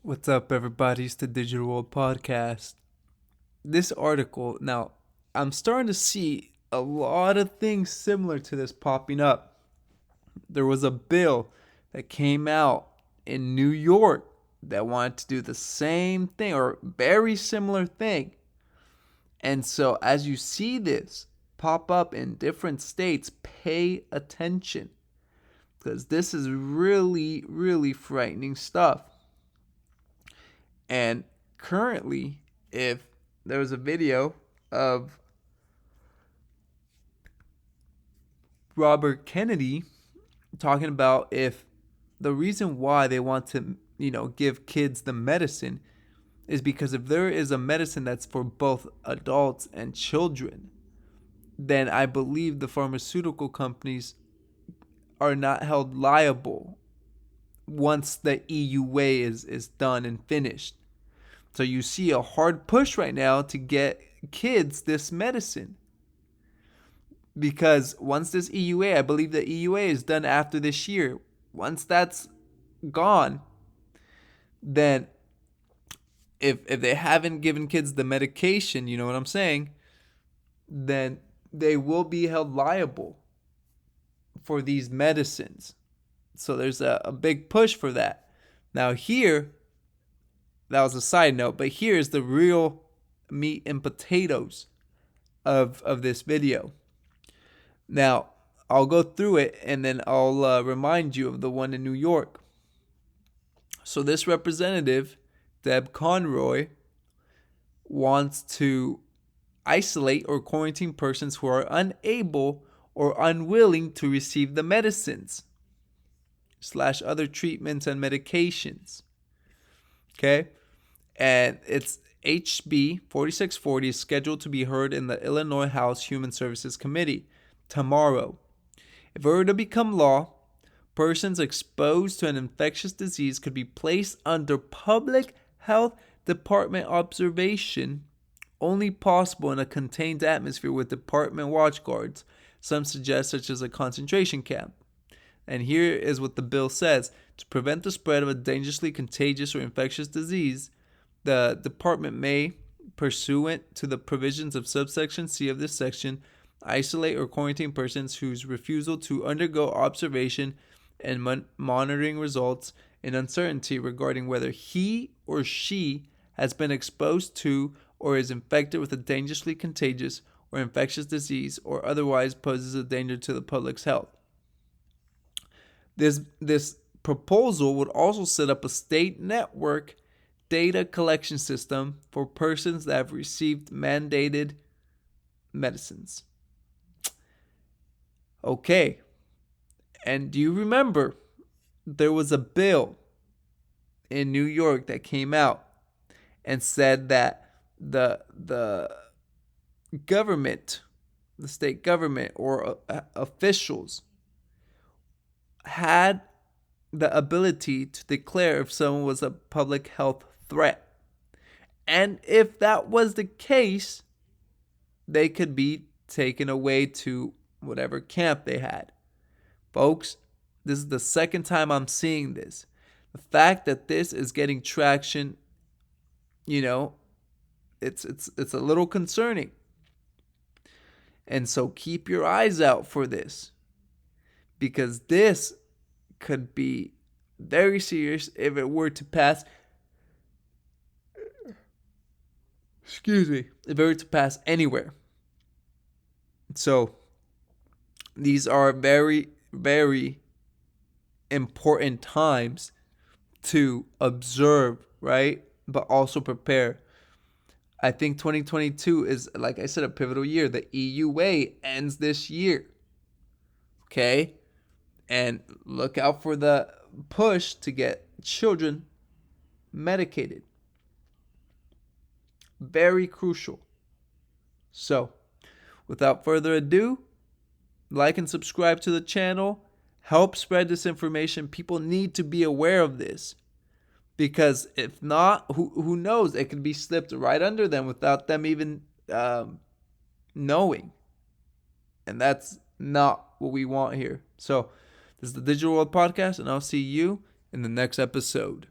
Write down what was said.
What's up, everybody? It's the Digital World Podcast. This article, now, I'm starting to see a lot of things similar to this popping up. There was a bill that came out in New York that wanted to do the same thing or very similar thing. And so, as you see this pop up in different states, pay attention because this is really, really frightening stuff. And currently, if there was a video of Robert Kennedy talking about if the reason why they want to, give kids the medicine is because if there is a medicine that's for both adults and children, then I believe the pharmaceutical companies are not held liable once the EUA is done and finished. So you see a hard push right now to get kids this medicine. Because once this EUA, I believe the EUA is done after this year. Once that's gone, then if they haven't given kids the medication, you know what I'm saying, then they will be held liable for these medicines. So there's a big push for that. Now here, that was a side note, but here's the real meat and potatoes of this video. Now, I'll go through it and then I'll remind you of the one in New York. So, this representative, Deb Conroy, wants to isolate or quarantine persons who are unable or unwilling to receive the medicines / other treatments and medications. Okay? And it's HB 4640 is scheduled to be heard in the Illinois House Human Services Committee tomorrow. If it were to become law, persons exposed to an infectious disease could be placed under public health department observation, only possible in a contained atmosphere with department watch guards, some suggest, such as a concentration camp. And here is what the bill says. To prevent the spread of a dangerously contagious or infectious disease, the department may, pursuant to the provisions of subsection C of this section, isolate or quarantine persons whose refusal to undergo observation and monitoring results in uncertainty regarding whether he or she has been exposed to or is infected with a dangerously contagious or infectious disease or otherwise poses a danger to the public's health. This proposal would also set up a state network data collection system for persons that have received mandated medicines. Okay. And do you remember there was a bill in New York that came out and said that the government, the state government or officials had the ability to declare if someone was a public health threat. And if that was the case, they could be taken away to whatever camp they had. Folks, this is the second time I'm seeing this. The fact that this is getting traction, it's a little concerning. And so keep your eyes out for this, because this could be very serious if it were to pass. Excuse me. If it were to pass anywhere. So these are very, very important times to observe, right? But also prepare. I think 2022 is, like I said, a pivotal year. The EUA ends this year. Okay? And look out for the push to get children medicated. Very crucial. So, without further ado, like and subscribe to the channel. Help spread this information. People need to be aware of this. Because if not, who knows? It could be slipped right under them without them even knowing. And that's not what we want here. So, this is the Digital World Podcast, and I'll see you in the next episode.